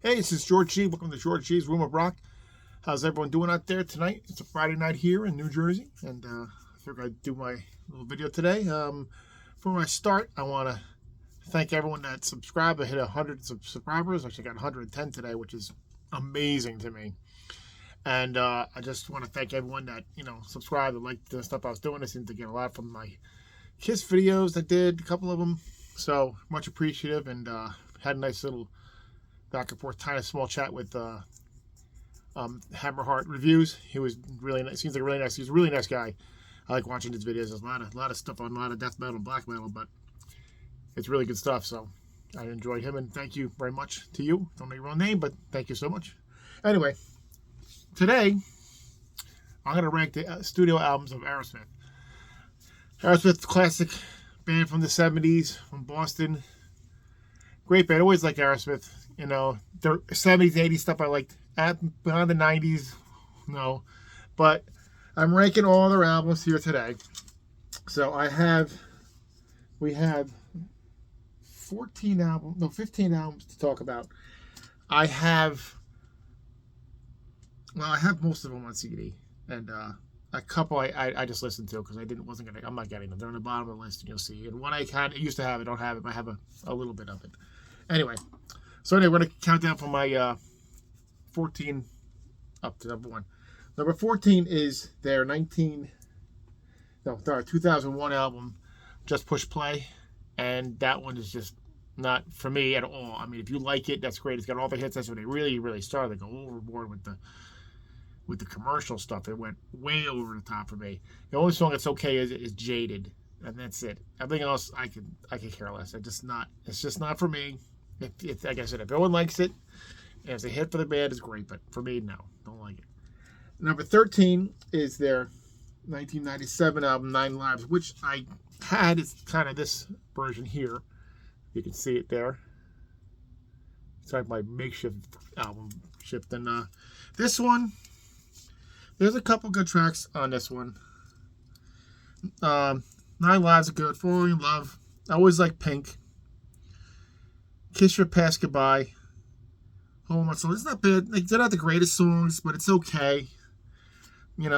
Hey, this is George G. Welcome to George G's Room of Rock. How's everyone doing out there tonight? It's a Friday night here in New Jersey, and I figured I'd do my little video today. Before I start, I want to thank everyone that subscribed. I hit 100 subscribers. Actually, got 110 today, which is amazing to me. And I just want to thank everyone that subscribed and liked the stuff I was doing. I seem to get a lot from my Kiss videos I did, a couple of them. So much appreciative, and had a nice little back and forth, tiny small chat with Hammerheart Reviews. He was really nice. Seems like a really nice. He's a really nice guy. I like watching his videos. There's a lot of stuff on, a lot of death metal, black metal, but it's really good stuff. So I enjoyed him, and thank you very much to you. Don't know your own name, but thank you so much. Anyway, today I'm gonna rank the studio albums of Aerosmith. Aerosmith, classic band from the '70s, from Boston. Great band. Always like Aerosmith. Their '70s, '80s stuff I liked. Beyond the '90s, no. But I'm ranking all their albums here today. So we have 15 albums to talk about. I have most of them on CD, and a couple I just listened to because I'm not getting them. They're on the bottom of the list, and you'll see. And one I used to have, I don't have it. I have a little bit of it. Anyway, we're going to count down from my 14 up to number 1. Number 14 is their 2001 album, Just Push Play. And that one is just not for me at all. I mean, if you like it, that's great. It's got all the hits. That's when they really, really started. They go overboard with the commercial stuff. It went way over the top for me. The only song that's okay is Jaded. And that's it. Everything else, I could care less. It's just not for me. Like I said, if everyone likes it, and it's a hit for the band, it's great. But for me, no, don't like it. Number 13 is their 1997 album, 9 Lives, which I had. It's kind of this version here. You can see it there. It's like my makeshift album shift. And this one, there's a couple good tracks on this one. 9 Lives are good. Falling in Love. I always like Pink. Kiss Your Past Goodbye. Hold My Soul. It's not bad. They're not the greatest songs, but it's okay. They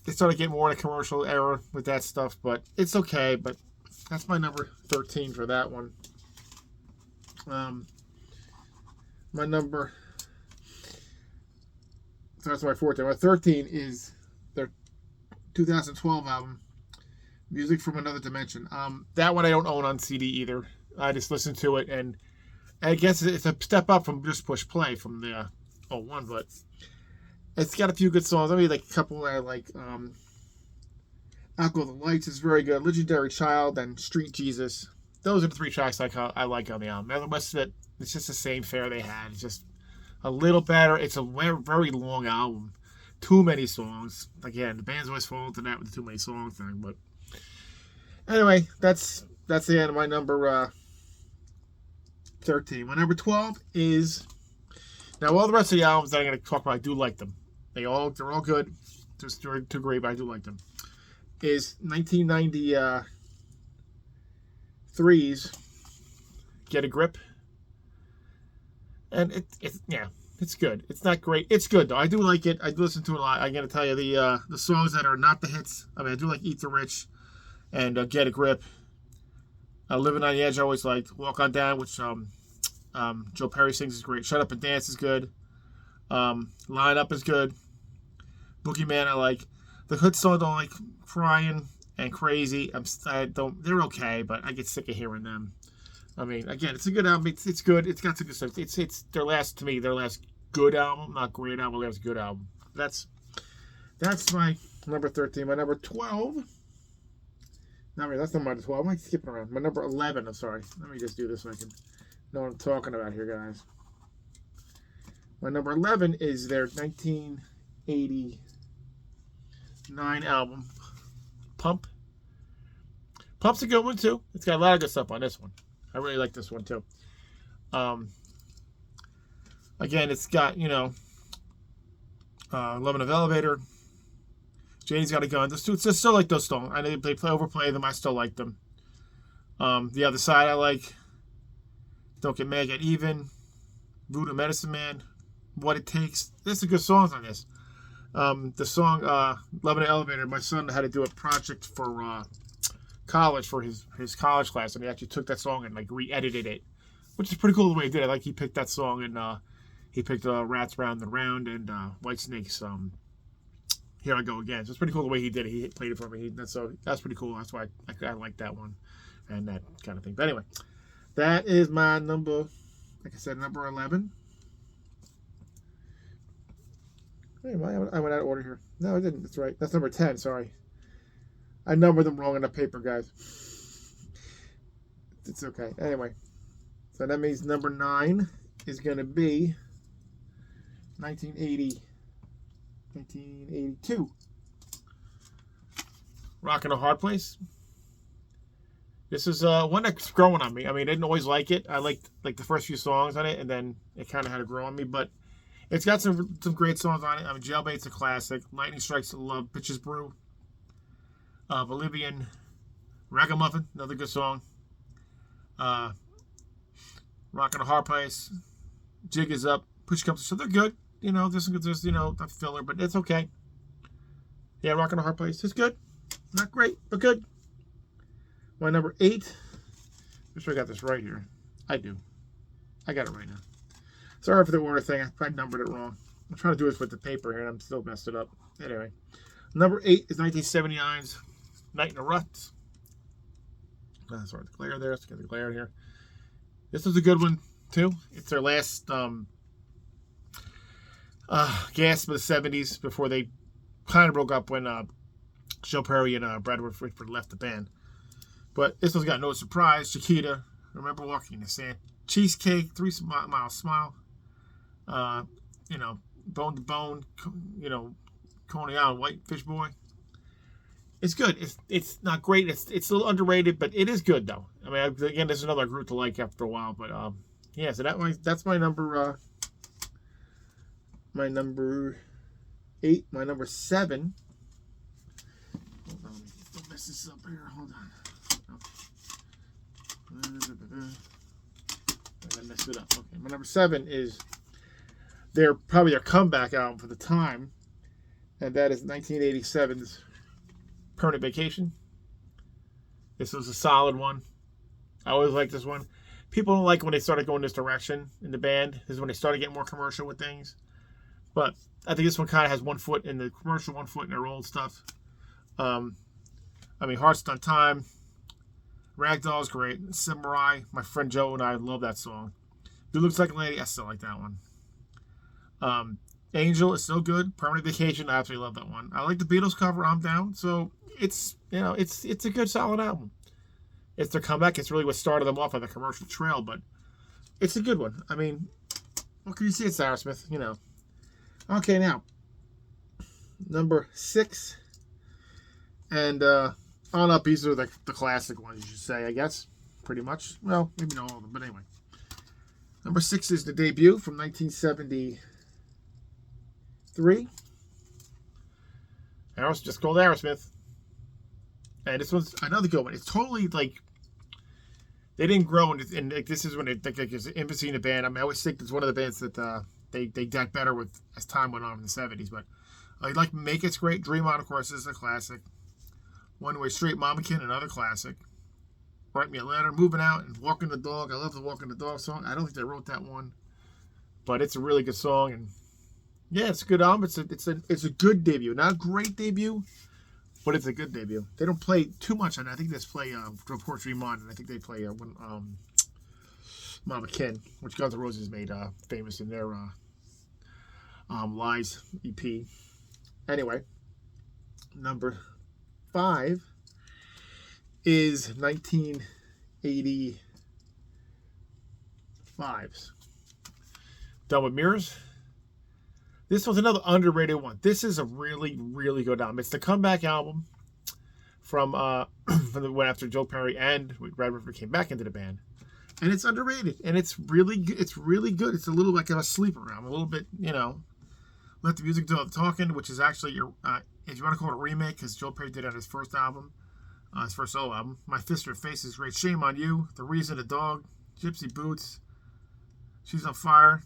started getting more in a commercial era with that stuff, but it's okay. But that's my number 13 for that one. That's my 14. My 13 is their 2012 album, Music from Another Dimension. That one I don't own on CD either. I just listened to it, and I guess it's a step up from Just Push Play from the 01, but it's got a few good songs. I mean, like a couple I like. Alcohol the Lights is very good. Legendary Child and Street Jesus. Those are the 3 tracks I like on the album. The rest of it, it's just the same fare they had. It's just a little better. It's a very long album. Too many songs. Again, the band's always fall into that with the too many songs thing. But anyway, that's the end of my number 13. My number 12 is, now all the rest of the albums that I'm going to talk about, I do like them. They're all good. Just too great, but I do like them. Is 1993's Get a Grip. And it's good. It's not great. It's good though. I do like it. I do listen to it a lot. I'm gonna tell you the songs that are not the hits. I mean, I do like Eat the Rich and Get a Grip. Living on the Edge I always liked. Walk On Down, which Joe Perry sings, is great. Shut Up and Dance is good. Line Up is good. Boogeyman I like. The hood song I don't like. Crying and Crazy. They're okay, but I get sick of hearing them. I mean, again, it's a good album. It's good. It's got some good stuff. It's their last good album, not great album. Their last good album. That's my number 13. My number 12. That's not my 12. I'm skipping around. My number 11. I'm sorry. Let me just do this so I can know what I'm talking about here, guys. My number 11 is their 1989 album, Pump. Pump's a good one too. It's got a lot of good stuff on this one. I really like this one too. Again, it's got Loving an Elevator, Janie's Got a Gun. It's still like those songs. I know they overplay them. I still like them. The Other Side I like. Don't Get Mad, Get Even. Voodoo Medicine Man, What It Takes. There's some good songs on this. The song Love in the Elevator, my son had to do a project for college for his college class, and he actually took that song and like re-edited it, which is pretty cool the way he did it. Like he picked that song and he picked Rats Round and Round and White Snake's Here I Go Again. So it's pretty cool the way he did it. He played it for me. So that's pretty cool. That's why I like that one and that kind of thing. But anyway, that is my number, like I said, number 11. Hey, I went out of order here. No, I didn't. That's right. That's number 10. Sorry. I numbered them wrong on the paper, guys. It's okay. Anyway, so that means number 9 is going to be 1982. Rockin' a Hard Place. This is one that's growing on me. I mean, I didn't always like it. I liked like the first few songs on it, and then it kind of had to grow on me. But it's got some great songs on it. I mean, Jailbait's a classic. Lightning Strikes Love, Bitches Brew. Bolivian Ragamuffin, another good song. Rockin' a Hard Place. Jig Is Up. Push Comes to Shove. They're good. You know, there's not filler, but it's okay. Yeah, Rockin' a Hard Place. It's good. Not great, but good. My number 8. I'm sure I got this right here. I do. I got it right now. Sorry for the order thing. I numbered it wrong. I'm trying to do this with the paper here, and I'm still messed it up. Anyway. Number 8 is 1979's Night in a Rut. Sorry, the glare there. Let's get the glare here. This is a good one, too. It's their last gasp of the 70s before they kind of broke up when Joe Perry and Brad Whitford left the band. But this one's got No Surprise. Chiquita, Remember Walking in the Sand. Cheesecake, 3 Mile Smile. You know, Bone to Bone, you know, Coney Island, White Fish Boy. It's good. It's not great. It's a little underrated, but it is good though. I mean, again, there's another group to like after a while, but yeah. So that's my number. My number 8. My number 7. Hold on, don't mess this up here. Hold on. I messed it up. Okay, my number 7 is probably their comeback album for the time. And that is 1987's Permanent Vacation. This was a solid one. I always liked this one. People don't like when they started going this direction in the band. This is when they started getting more commercial with things. But I think this one kind of has one foot in the commercial, one foot in their old stuff. I mean, Hearts Done Time. Ragdoll's great. Samurai. My friend Joe and I love that song. Who Looks Like a Lady. I still like that one. Angel is still good. Permanent Vacation, I absolutely love that one. I like the Beatles cover, I'm down. So it's a good solid album. It's their comeback. It's really what started them off on the commercial trail, but it's a good one. I mean, what can you say? It's Aerosmith, you know. Okay, now number 6 and on up. These are the classic ones, you should say, I guess, pretty much. Well, maybe not all of them, but anyway. Number 6 is the debut from 1973. Just called Aerosmith. And this one's another good one. It's totally like they didn't grow, and like, this is when it like is infancy in the band. I mean, I always think it's one of the bands that they got better with as time went on in the 70s. But like Make It's Great, Dream On, of course, is a classic. One Way Street, Mamakin, another classic. Write Me a Letter, Moving Out, and Walking the Dog. I love the Walking the Dog song. I don't think they wrote that one, but it's a really good song, and yeah, it's a good album. It's a good debut, not a great debut, but it's a good debut. They don't play too much on it. I think they just play Of Course Dream On, and I think they play Mama Ken, which Guns N' Roses made famous in their Lies EP. Anyway, number 5 is 1985's Done with Mirrors. This was another underrated one. This is a really, really good album. It's the comeback album from when after Joe Perry and Brad Whitford came back into the band, and it's underrated. And it's really good. It's really good. It's a little like a sleeper album, a little bit, you know. Let the Music Do the Talking, which is actually your, if you want to call it a remake, because Joe Perry did it on his first album, his first solo album. My Fist in Her Face is great. Shame on You, The Reason, The Dog, Gypsy Boots, She's on Fire,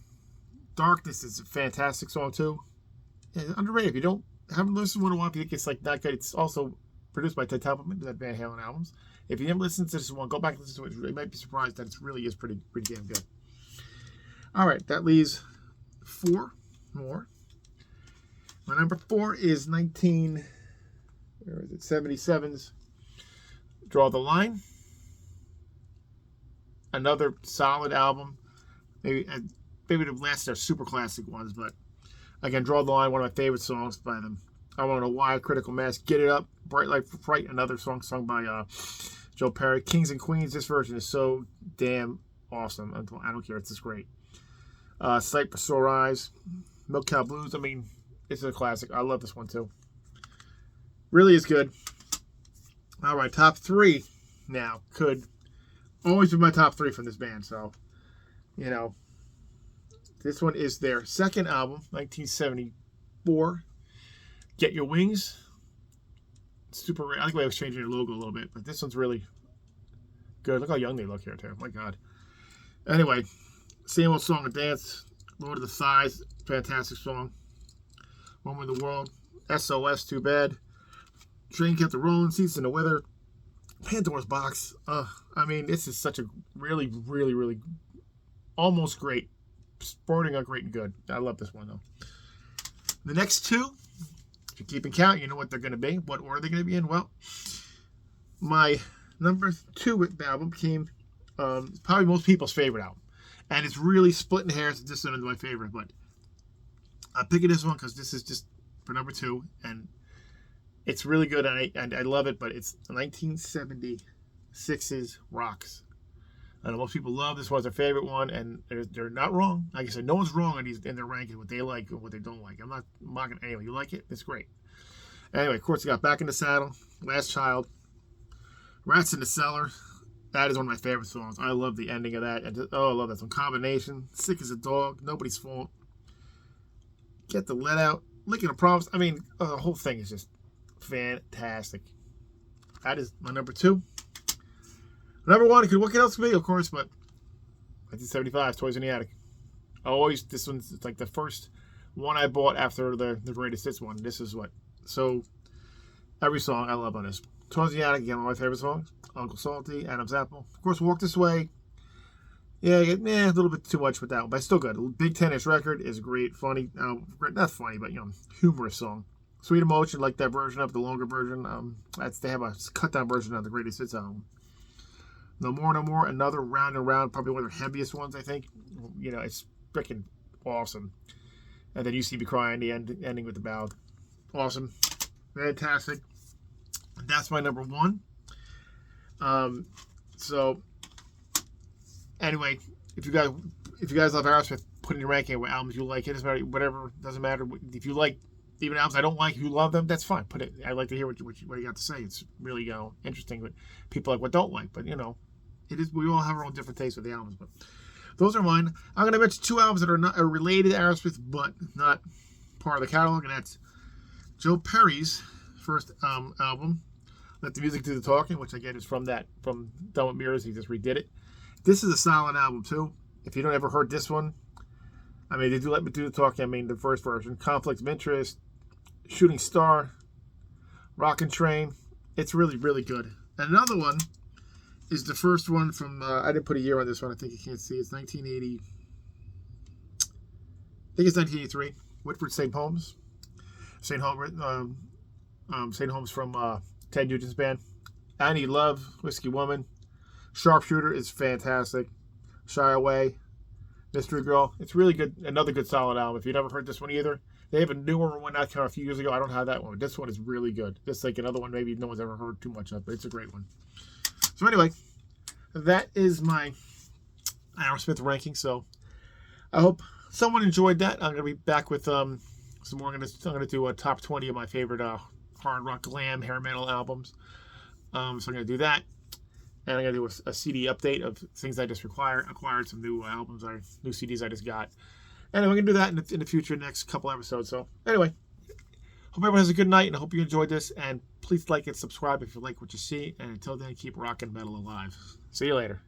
Darkness is a fantastic song too. Yeah, underrated. If you haven't listened to it in a while, if you think it's like not good, it's also produced by Ted Templeman, that Van Halen albums. If you never listened to this one, go back and listen to it. You might be surprised that it really is pretty damn good. All right, that leaves 4 more. My number 4 is 1977's Draw the Line. Another solid album. Maybe the last are super classic ones, but again, Draw the Line, one of my favorite songs by them. I Want to Know Why, Critical Mass, Get It Up, Bright Light for Fright, another song sung by Joe Perry. Kings and Queens, this version is so damn awesome. I don't care, it's just great. Sight for Sore Eyes, Milk Cow Blues, I mean, it's a classic. I love this one too. Really is good. All right, top 3 now. Could always be my top 3 from this band, so, you know. This one is their second album, 1974. Get Your Wings. Super rare. I think I was changing their logo a little bit, but this one's really good. Look how young they look here, too. My God. Anyway, Same Old Song and Dance. Lord of the Thighs. Fantastic song. One with the World. SOS, Too Bad. Train Kept the Rolling. Seats in the Weather. Pandora's Box. I mean, this is such a really, really, really almost great. Sporting on great and good. I love this one, though. The next 2, if you're keeping count, you know what they're going to be. What order they're going to be in. Well, my number 2 album became probably most people's favorite album. And it's really splitting hairs. This one is my favorite, but I'm picking this one because this is just for number 2. And it's really good, and I love it, but it's 1976's Rocks. I know most people love this one's their favorite one, and they're not wrong. Like I said, no one's wrong in their ranking, what they like and what they don't like. I'm not mocking anyway. You like it? It's great. Anyway, of course, you got Back in the Saddle, Last Child, Rats in the Cellar. That is one of my favorite songs. I love the ending of that. I love that song. Combination, Sick as a Dog, Nobody's Fault, Get the Let Out, Licking the Promise. I mean, the whole thing is just fantastic. That is my number 2. Number 1, what else could be, of course, but 1975, Toys in the Attic. This one's like the first one I bought after the Greatest Hits one. This is so every song I love on this. Toys in the Attic, again, one of my favorite songs. Uncle Salty, Adam's Apple. Of course, Walk This Way. Yeah, a little bit too much with that one, but still good. Big 10-inch record is great, funny. Not funny, but, humorous song. Sweet Emotion, like that version of the longer version. They have a cut-down version of the Greatest Hits album. No More, another Round and Round, probably one of their heaviest ones, I think. It's freaking awesome. And then You See Me Cry in the ending with the ballad. Awesome. Fantastic. That's my number 1. So, anyway, if you guys love Aerosmith, put in your ranking what albums you like. It doesn't matter, whatever, doesn't matter. If you like even albums I don't like, you love them, that's fine. Put it. I like to hear what you got to say. It's really interesting what people like, what don't like. But it is. We all have our own different tastes with the albums. But those are mine. I'm going to mention 2 albums that are related to Aerosmith, but not part of the catalog, and that's Joe Perry's first album, Let the Music Do the Talking, which again is from Done with Mirrors. He just redid it. This is a solid album too. If you don't ever heard this one, I mean, they do Let Me Do the Talking. I mean, the first version, Conflict of Interest, Shooting Star, Rockin' Train. It's really, really good. And another one is the first one from, I didn't put a year on this one. I think you can't see. It's 1980. I think it's 1983. Whitford St. Holmes. St. Holmes from Ted Nugent's band. I Need Love, Whiskey Woman. Sharpshooter is fantastic. Shy Away, Mystery Girl. It's really good. Another good solid album. If you've never heard this one either, they have a newer one out a few years ago. I don't have that one, but this one is really good. Just like another one maybe no one's ever heard too much of, but it's a great one. So anyway, that is my Aerosmith ranking. So I hope someone enjoyed that. I'm gonna be back with some more. I'm gonna do a top 20 of my favorite hard rock, glam, hair metal albums. So I'm gonna do that. And I'm going to do a CD update of things I just acquired some new albums, or new CDs I just got. And we're going to do that in the future, next couple episodes. So anyway, hope everyone has a good night, and I hope you enjoyed this. And please like and subscribe if you like what you see. And until then, keep rocking metal alive. See you later.